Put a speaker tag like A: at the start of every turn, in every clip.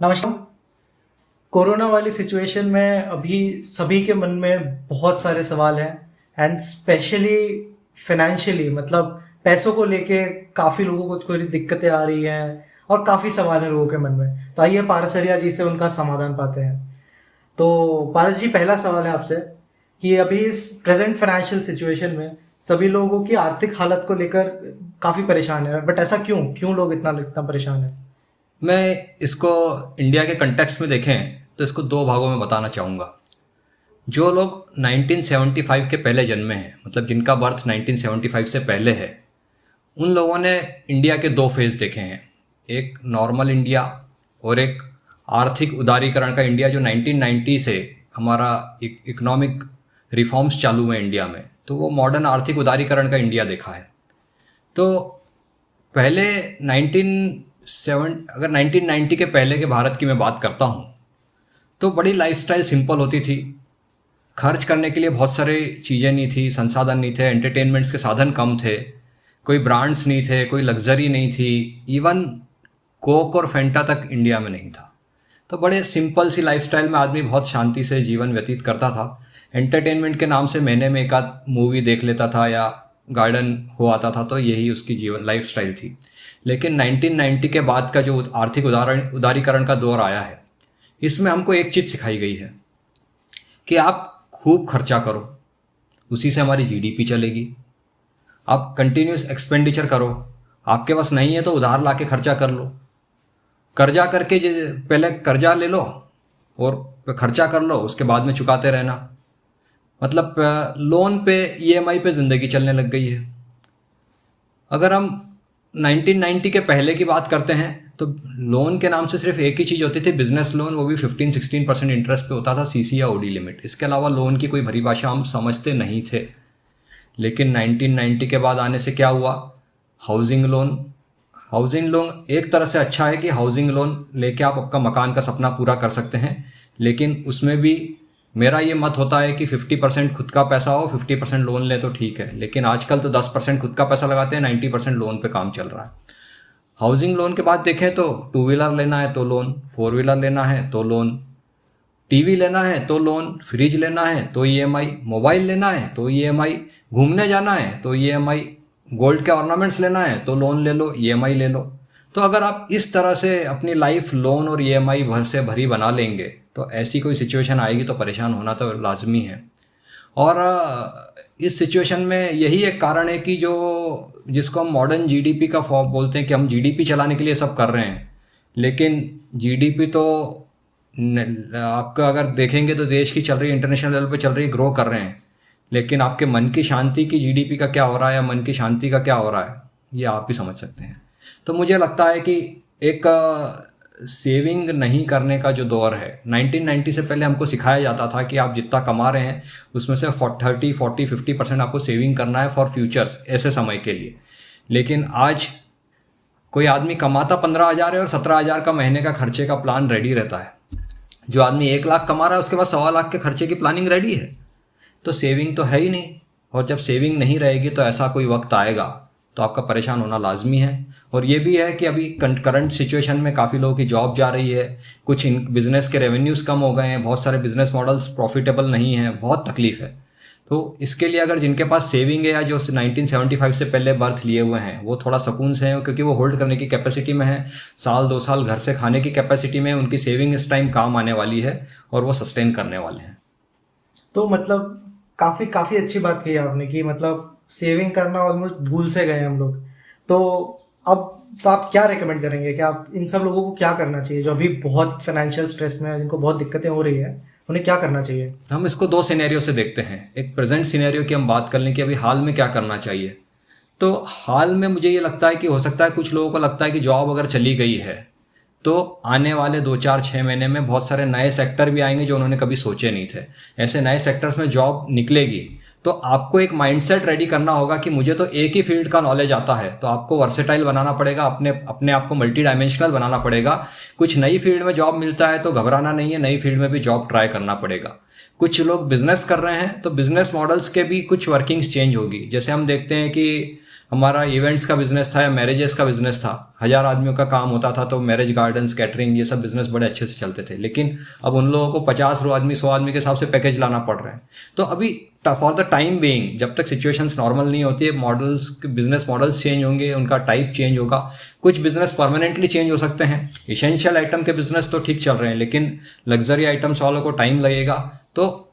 A: नमस्कार। कोरोना वाली सिचुएशन में अभी सभी के मन में बहुत सारे सवाल हैं एंड स्पेशली फाइनेंशियली, मतलब पैसों को लेके काफ़ी लोगों को कोई दिक्कतें आ रही हैं और काफ़ी सवाल हैं लोगों के मन में। तो आइए पारसरिया जी से उनका समाधान पाते हैं। तो पारस जी, पहला सवाल है आपसे कि अभी इस प्रेजेंट फाइनेंशियल सिचुएशन में सभी लोगों की आर्थिक हालत को लेकर काफ़ी परेशान है, बट ऐसा क्यों क्यों लोग इतना इतना परेशान है?
B: मैं इसको इंडिया के कंटेक्स्ट में देखें तो इसको दो भागों में बताना चाहूँगा। जो लोग 1975 के पहले जन्मे हैं, मतलब जिनका बर्थ 1975 से पहले है, उन लोगों ने इंडिया के दो फेज़ देखे हैं। एक नॉर्मल इंडिया और एक आर्थिक उदारीकरण का इंडिया, जो 1990 से हमारा इकोनॉमिक रिफॉर्म्स चालू हुए इंडिया में, तो वो मॉडर्न आर्थिक उदारीकरण का इंडिया देखा है। तो पहले 1990 के पहले के भारत की मैं बात करता हूँ, तो बड़ी लाइफस्टाइल सिंपल होती थी। खर्च करने के लिए बहुत सारे चीज़ें नहीं थी, संसाधन नहीं थे, एंटरटेनमेंट्स के साधन कम थे, कोई ब्रांड्स नहीं थे, कोई लग्जरी नहीं थी, इवन कोक और फेंटा तक इंडिया में नहीं था। तो बड़े सिंपल सी लाइफस्टाइल में आदमी बहुत शांति से जीवन व्यतीत करता था। एंटरटेनमेंट के नाम से महीने में एक आध मूवी देख लेता था या गार्डन हो आता था, तो यही उसकी जीवन लाइफस्टाइल थी। लेकिन 1990 के बाद का जो आर्थिक उदारीकरण का दौर आया है, इसमें हमको एक चीज़ सिखाई गई है कि आप खूब खर्चा करो, उसी से हमारी जीडीपी चलेगी। आप कंटिन्यूस एक्सपेंडिचर करो, आपके पास नहीं है तो उधार ला के खर्चा कर लो। कर्जा करके पहले कर्जा ले लो और खर्चा कर लो, उसके बाद में चुकाते रहना। मतलब लोन पे, ईएमआई पे ज़िंदगी चलने लग गई है। अगर हम 1990 के पहले की बात करते हैं तो लोन के नाम से सिर्फ एक ही चीज़ होती थी, बिजनेस लोन, वो भी 15-16% इंटरेस्ट पे होता था, सीसी या ओडी लिमिट। इसके अलावा लोन की कोई परिभाषा हम समझते नहीं थे। लेकिन 1990 के बाद आने से क्या हुआ? Housing loan. हाउसिंग लोन एक तरह से अच्छा है कि हाउसिंग लोन लेके आप आपका मकान का सपना पूरा कर सकते हैं, लेकिन उसमें भी मेरा ये मत होता है कि 50% खुद का पैसा हो, 50% लोन ले तो ठीक है। लेकिन आजकल तो 10% खुद का पैसा लगाते हैं, 90% लोन पे काम चल रहा है। हाउसिंग लोन के बाद देखें तो टू व्हीलर लेना है तो लोन, फोर व्हीलर लेना है तो लोन, टीवी लेना है तो लोन, फ्रिज लेना है तो ईएमआई, मोबाइल लेना है तो ईएमआई, घूमने जाना है तो ईएमआई, गोल्ड के ऑर्नामेंट्स लेना है तो लोन ले लो, ईएमआई ले लो। तो अगर आप इस तरह से अपनी लाइफ लोन और ईएमआई भर से भरी बना लेंगे तो ऐसी कोई सिचुएशन आएगी तो परेशान होना तो लाजमी है। और इस सिचुएशन में यही एक कारण है कि जो जिसको हम मॉडर्न जीडीपी का फॉर्म बोलते हैं, कि हम जीडीपी चलाने के लिए सब कर रहे हैं, लेकिन जीडीपी तो आपका अगर देखेंगे तो देश की चल रही है, इंटरनेशनल लेवल पे चल रही है, ग्रो कर रहे हैं। लेकिन आपके मन की शांति की जीडीपी का क्या हो रहा है या मन की शांति का क्या हो रहा है, ये आप ही समझ सकते हैं। तो मुझे लगता है कि एक सेविंग नहीं करने का जो दौर है, 1990 से पहले हमको सिखाया जाता था कि आप जितना कमा रहे हैं उसमें से 30, 40, 50% आपको सेविंग करना है फॉर फ्यूचर्स, ऐसे समय के लिए। लेकिन आज कोई आदमी कमाता 15,000 है और 17,000 का महीने का खर्चे का प्लान रेडी रहता है। जो आदमी 1 लाख कमा रहा है उसके पास 1.25 लाख के खर्चे की प्लानिंग रेडी है। तो सेविंग तो है ही नहीं। और जब सेविंग नहीं रहेगी तो ऐसा कोई वक्त आएगा तो आपका परेशान होना लाजमी है। और ये भी है कि अभी करंट सिचुएशन में काफ़ी लोगों की जॉब जा रही है, कुछ बिज़नेस के रेवेन्यूज़ कम हो गए हैं, बहुत सारे बिज़नेस मॉडल्स प्रॉफिटेबल नहीं हैं, बहुत तकलीफ़ है। तो इसके लिए अगर जिनके पास सेविंग है या जो 1975 से पहले बर्थ लिए हुए हैं, वो थोड़ा सुकून से हैं, क्योंकि वो होल्ड करने की कैपेसिटी में है, साल 2 साल घर से खाने की कैपेसिटी में, उनकी सेविंग इस टाइम काम आने वाली है और वो सस्टेन करने वाले हैं।
A: तो मतलब काफ़ी काफ़ी अच्छी बात कही आपने कि मतलब सेविंग करना ऑलमोस्ट भूल से गए हम लोग। तो अब तो आप क्या रेकमेंड करेंगे कि आप इन सब लोगों को क्या करना चाहिए जो अभी बहुत फाइनेंशियल स्ट्रेस में है, जिनको बहुत दिक्कतें हो रही है, उन्हें क्या करना चाहिए?
B: हम इसको दो सिनेरियो से देखते हैं। एक प्रेजेंट सिनेरियो की हम बात कर लें कि अभी हाल में क्या करना चाहिए। तो हाल में मुझे ये लगता है कि हो सकता है कुछ लोगों को लगता है कि जॉब अगर चली गई है तो आने वाले 2, 4, 6 महीने में बहुत सारे नए सेक्टर भी आएंगे जो उन्होंने कभी सोचे नहीं थे। ऐसे नए सेक्टर्स में जॉब निकलेगी तो आपको एक माइंडसेट रेडी करना होगा कि मुझे तो एक ही फील्ड का नॉलेज आता है, तो आपको वर्सेटाइल बनाना पड़ेगा, अपने आप को मल्टी डायमेंशनल बनाना पड़ेगा। कुछ नई फील्ड में जॉब मिलता है तो घबराना नहीं है, नई फील्ड में भी जॉब ट्राई करना पड़ेगा। कुछ लोग बिजनेस कर रहे हैं तो बिजनेस मॉडल्स के भी कुछ वर्किंग्स चेंज होगी। जैसे हम देखते हैं कि हमारा इवेंट्स का बिजनेस था या मैरिजेस का बिजनेस था, 1000 आदमियों का काम होता था, तो मैरिज गार्डन्स, कैटरिंग, ये सब बिजनेस बड़े अच्छे से चलते थे। लेकिन अब उन लोगों को 50 आदमी 100 आदमी के हिसाब से पैकेज लाना पड़ रहा है। तो अभी फॉर द टाइम बीइंग, जब तक सिचुएशंस नॉर्मल नहीं होती है, मॉडल्स, बिजनेस मॉडल्स चेंज होंगे, उनका टाइप चेंज होगा। कुछ बिजनेस परमानेंटली चेंज हो सकते हैं। इसेंशियल आइटम के बिजनेस तो ठीक चल रहे हैं, लेकिन लग्जरी आइटम्स वालों को टाइम लगेगा। तो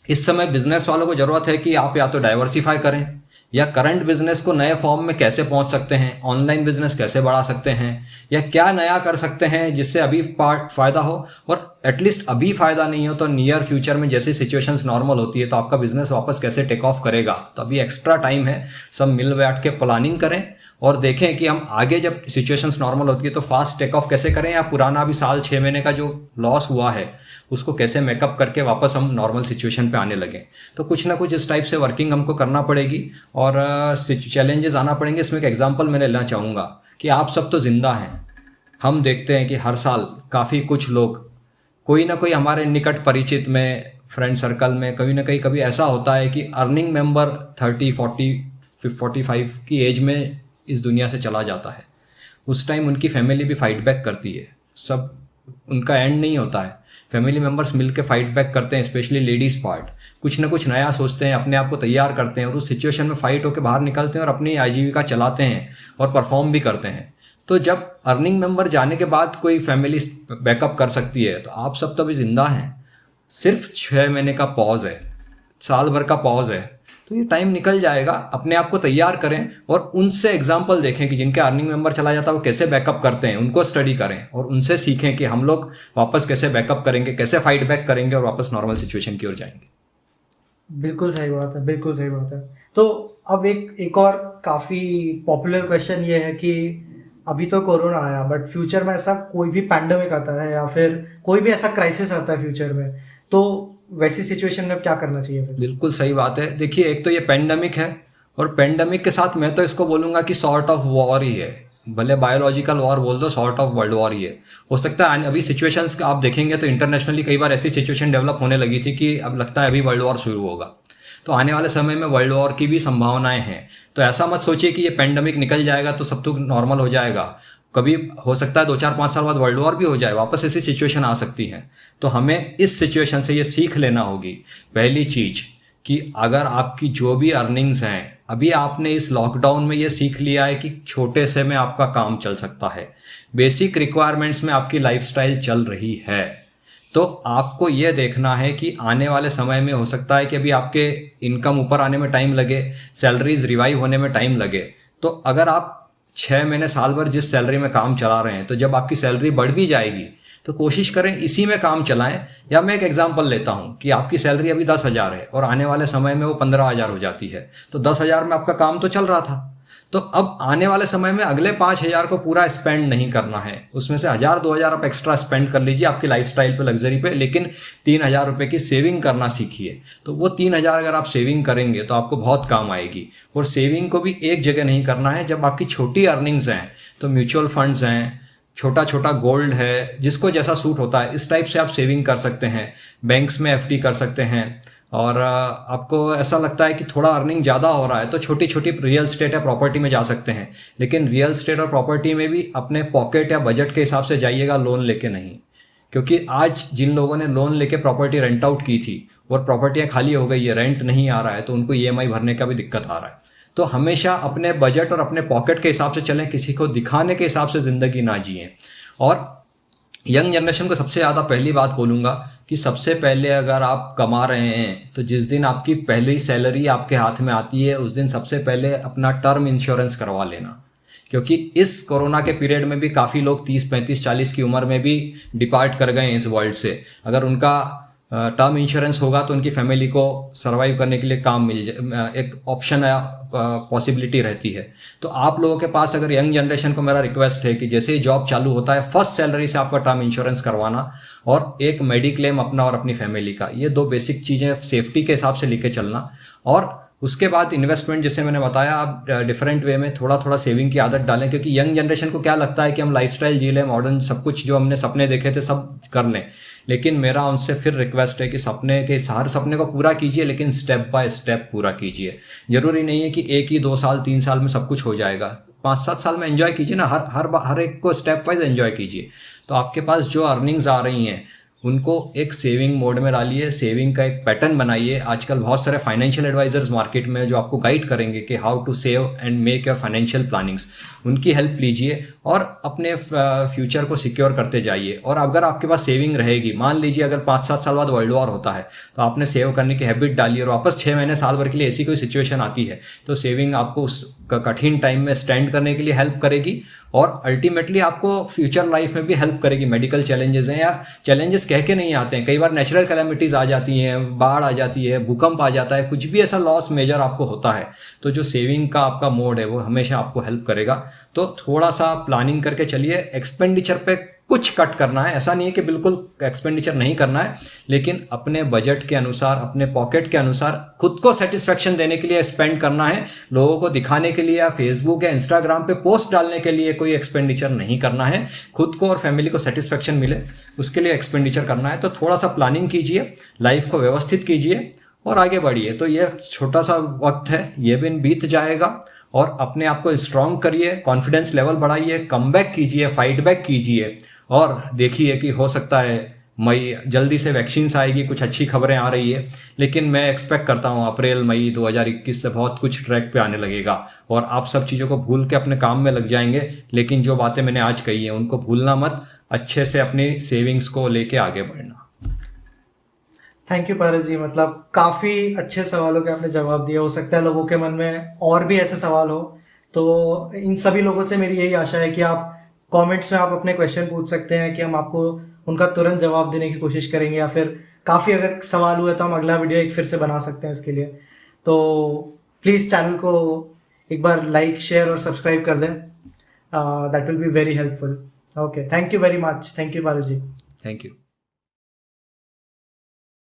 B: इस समय बिजनेस वालों को जरूरत है कि आप या तो डाइवर्सिफाई करें, या करंट बिजनेस को नए फॉर्म में कैसे पहुंच सकते हैं, ऑनलाइन बिजनेस कैसे बढ़ा सकते हैं, या क्या नया कर सकते हैं जिससे अभी फायदा हो, और एटलीस्ट अभी फायदा नहीं हो तो नियर फ्यूचर में जैसे सिचुएशंस नॉर्मल होती है तो आपका बिजनेस वापस कैसे टेक ऑफ करेगा। तो अभी एक्स्ट्रा टाइम है, सब मिल बैठ के प्लानिंग करें और देखें कि हम आगे जब सिचुएशंस नॉर्मल होती है तो फास्ट टेक ऑफ कैसे करें, या पुराना अभी साल 6 महीने का जो लॉस हुआ है उसको कैसे मेकअप करके वापस हम नॉर्मल सिचुएशन पे आने लगे। तो कुछ ना कुछ इस टाइप से वर्किंग हमको करना पड़ेगी और चैलेंजेस आना पड़ेंगे। इसमें एक एग्जांपल मैं लेना चाहूँगा कि आप सब तो जिंदा हैं। हम देखते हैं कि हर साल काफ़ी कुछ लोग, कोई ना कोई हमारे निकट परिचित में, फ्रेंड सर्कल में, कभी ना कहीं कभी ऐसा होता है कि अर्निंग मेंबर 30, 40, 45 की एज में इस दुनिया से चला जाता है। उस टाइम उनकी फैमिली भी फाइट बैक करती है। सब उनका एंड नहीं होता है, फैमिली मेम्बर्स मिलकर फाइट बैक करते हैं, स्पेशली लेडीज़ पार्ट। कुछ ना कुछ नया सोचते हैं, अपने आप को तैयार करते हैं और उस सिचुएशन में फाइट होकर बाहर निकलते हैं और अपनी आजीविका चलाते हैं और परफॉर्म भी करते हैं। तो जब अर्निंग मेंबर जाने के बाद कोई फैमिली बैकअप कर सकती है तो आप सब तो अभी जिंदा हैं। सिर्फ 6 महीने का पॉज है, साल भर का पॉज है, तो ये टाइम निकल जाएगा। अपने आप को तैयार करें और उनसे एग्जाम्पल देखें कि जिनके अर्निंग मेंबर चला जाता है वो कैसे बैकअप करते हैं, उनको स्टडी करें और उनसे सीखें कि हम लोग वापस कैसे बैकअप करेंगे, कैसे फाइट बैक करेंगे और वापस नॉर्मल सिचुएशन की ओर जाएंगे।
A: बिल्कुल सही बात है, बिल्कुल सही बात है। तो अब एक और काफ़ी पॉपुलर क्वेश्चन ये है कि अभी तो कोरोना आया, बट फ्यूचर में ऐसा कोई भी पैंडमिक आता है या फिर कोई भी ऐसा क्राइसिस आता है फ्यूचर में, तो वैसी सिचुएशन में क्या करना चाहिए फिर?
B: बिल्कुल सही बात है। देखिए, एक तो ये पेंडेमिक है और पेंडेमिक के साथ मैं तो इसको बोलूँगा कि सॉर्ट ऑफ वॉर ही है। भले बायोलॉजिकल वॉर बोल दो, सॉर्ट ऑफ वर्ल्ड वॉर ही है। हो सकता है अभी सिचुएशंस आप देखेंगे तो इंटरनेशनली कई बार ऐसी सिचुएशन डेवलप होने लगी थी कि अब लगता है अभी वर्ल्ड वॉर शुरू होगा। तो आने वाले समय में वर्ल्ड वॉर की भी संभावनाएं हैं। तो ऐसा मत सोचिए कि ये पेंडेमिक निकल जाएगा तो सब कुछ नॉर्मल हो जाएगा। कभी हो सकता है 2-4-5 साल बाद वर्ल्ड वॉर भी हो जाए, वापस ऐसी सिचुएशन आ सकती है। तो हमें इस सिचुएशन से ये सीख लेना होगी, पहली चीज, कि अगर आपकी जो भी अर्निंग्स हैं, अभी आपने इस लॉकडाउन में ये सीख लिया है कि छोटे से में आपका काम चल सकता है, बेसिक रिक्वायरमेंट्स में आपकी लाइफस्टाइल चल रही है, तो आपको ये देखना है कि आने वाले समय में हो सकता है कि अभी आपके इनकम ऊपर आने में टाइम लगे, सैलरीज रिवाइव होने में टाइम लगे। तो अगर आप 6 महीने साल भर जिस सैलरी में काम चला रहे हैं, तो जब आपकी सैलरी बढ़ भी जाएगी तो कोशिश करें इसी में काम चलाएं। या मैं एक एग्जांपल लेता हूं कि आपकी सैलरी अभी 10,000 है और आने वाले समय में वो 15,000 हो जाती है, तो 10,000 में आपका काम तो चल रहा था। तो अब आने वाले समय में अगले 5,000 को पूरा स्पेंड नहीं करना है, उसमें से 1,000-2,000 आप एक्स्ट्रा स्पेंड कर लीजिए आपकी लाइफस्टाइल पे, लग्जरी पे, लेकिन 3,000 रुपये की सेविंग करना सीखिए। तो वो 3,000 अगर आप सेविंग करेंगे तो आपको बहुत काम आएगी। और सेविंग को भी एक जगह नहीं करना है। जब आपकी छोटी अर्निंग्स हैं तो म्यूचुअल फंड्स हैं, छोटा छोटा गोल्ड है, जिसको जैसा सूट होता है इस टाइप से आप सेविंग कर सकते हैं। बैंक्स में एफडी कर सकते हैं। और आपको ऐसा लगता है कि थोड़ा अर्निंग ज़्यादा हो रहा है तो छोटी छोटी रियल स्टेट या प्रॉपर्टी में जा सकते हैं। लेकिन रियल स्टेट और प्रॉपर्टी में भी अपने पॉकेट या बजट के हिसाब से जाइएगा, लोन लेके नहीं। क्योंकि आज जिन लोगों ने लोन लेके प्रॉपर्टी रेंट आउट की थी और प्रॉपर्टियाँ खाली हो गई है, रेंट नहीं आ रहा है, तो उनको ईएमआई भरने का भी दिक्कत आ रहा है। तो हमेशा अपने बजट और अपने पॉकेट के हिसाब से चलें, किसी को दिखाने के हिसाब से ज़िंदगी ना जिएं। और यंग जनरेशन को सबसे ज़्यादा पहली बात बोलूँगा कि सबसे पहले अगर आप कमा रहे हैं तो जिस दिन आपकी पहली सैलरी आपके हाथ में आती है उस दिन सबसे पहले अपना टर्म इंश्योरेंस करवा लेना। क्योंकि इस कोरोना के पीरियड में भी काफ़ी लोग 30, 35, 40 की उम्र में भी डिपार्ट कर गए हैं इस वर्ल्ड से। अगर उनका टर्म इंश्योरेंस होगा तो उनकी फैमिली को सर्वाइव करने के लिए काम मिल जाए, एक ऑप्शन या पॉसिबिलिटी रहती है। तो आप लोगों के पास, अगर यंग जनरेशन को मेरा रिक्वेस्ट है कि जैसे ही जॉब चालू होता है फर्स्ट सैलरी से आपका टर्म इंश्योरेंस करवाना और एक मेडिक्लेम अपना और अपनी फैमिली का, ये 2 बेसिक चीज़ें सेफ्टी के हिसाब से लेके चलना। और उसके बाद इन्वेस्टमेंट, जैसे मैंने बताया, आप डिफरेंट वे में थोड़ा थोड़ा सेविंग की आदत डालें। क्योंकि यंग जनरेशन को क्या लगता है कि हम लाइफस्टाइल जी लें, मॉडर्न सब कुछ जो हमने सपने देखे थे सब कर लें। लेकिन मेरा उनसे फिर रिक्वेस्ट है कि सपने के हर सपने को पूरा कीजिए, लेकिन स्टेप बाय स्टेप पूरा कीजिए। जरूरी नहीं है कि एक ही 2 साल 3 साल में सब कुछ हो जाएगा। 5-7 साल में एंजॉय कीजिए ना, हर एक को स्टेप वाइज एंजॉय कीजिए। तो आपके पास जो अर्निंग्स आ रही हैं उनको एक सेविंग मोड में डालिए, सेविंग का एक पैटर्न बनाइए। आजकल बहुत सारे फाइनेंशियल एडवाइजर्स मार्केट में जो आपको गाइड करेंगे कि how to save and make your financial plannings, उनकी हेल्प लीजिए और अपने फ्यूचर को सिक्योर करते जाइए। और अगर आपके पास सेविंग रहेगी, मान लीजिए अगर 5-7 साल बाद वर्ल्ड वॉर होता है तो आपने सेव करने की हैबिट डाली और वापस 6 महीने साल भर के लिए ऐसी कोई सिचुएशन आती है तो सेविंग आपको उस कठिन टाइम में स्टैंड करने के लिए हेल्प करेगी और अल्टीमेटली आपको फ्यूचर लाइफ में भी हेल्प करेगी। मेडिकल चैलेंजेस हैं या चैलेंजेस कह के नहीं आते हैं, कई बार नेचुरल कैलेमिटीज़ आ जाती हैं, बाढ़ आ जाती है, भूकंप आ जाता है, कुछ भी ऐसा लॉस मेजर आपको होता है तो जो सेविंग का आपका मोड है वो हमेशा आपको हेल्प करेगा। तो थोड़ा सा प्लानिंग करके चलिए। एक्सपेंडिचर पे कुछ कट करना है, ऐसा नहीं है कि बिल्कुल एक्सपेंडिचर नहीं करना है, लेकिन अपने बजट के अनुसार, अपने पॉकेट के अनुसार खुद को सेटिस्फेक्शन देने के लिए स्पेंड करना है। लोगों को दिखाने के लिए या फेसबुक या इंस्टाग्राम पे पोस्ट डालने के लिए कोई एक्सपेंडिचर नहीं करना है। खुद को और फैमिली को सेटिस्फेक्शन मिले उसके लिए एक्सपेंडिचर करना है। तो थोड़ा सा प्लानिंग कीजिए, लाइफ को व्यवस्थित कीजिए और आगे बढ़िए। तो ये छोटा सा वक्त है, ये भी बीत जाएगा और अपने आप को स्ट्रांग करिए, कॉन्फिडेंस लेवल बढ़ाइए, कमबैक कीजिए, फाइट बैक कीजिए और देखिए कि हो सकता है मई जल्दी से वैक्सीन्स आएगी, कुछ अच्छी खबरें आ रही है, लेकिन मैं एक्सपेक्ट करता हूँ अप्रैल मई 2021 से बहुत कुछ ट्रैक पे आने लगेगा और आप सब चीज़ों को भूल के अपने काम में लग जाएंगे। लेकिन जो बातें मैंने आज कही हैं उनको भूलना मत, अच्छे से अपनी सेविंग्स को लेके आगे बढ़ना।
A: थैंक यू पारस जी, मतलब काफ़ी अच्छे सवालों के आपने जवाब दिए। हो सकता है लोगों के मन में और भी ऐसे सवाल हो, तो इन सभी लोगों से मेरी यही आशा है कि आप कमेंट्स में आप अपने क्वेश्चन पूछ सकते हैं कि हम आपको उनका तुरंत जवाब देने की कोशिश करेंगे, या फिर काफ़ी अगर सवाल हुए तो हम अगला वीडियो एक फिर से बना सकते हैं इसके लिए। तो प्लीज़ चैनल को एक बार लाइक, शेयर और सब्सक्राइब कर दें। That will be very helpful. Okay, thank you very much. Thank you Paras ji.
B: Thank you.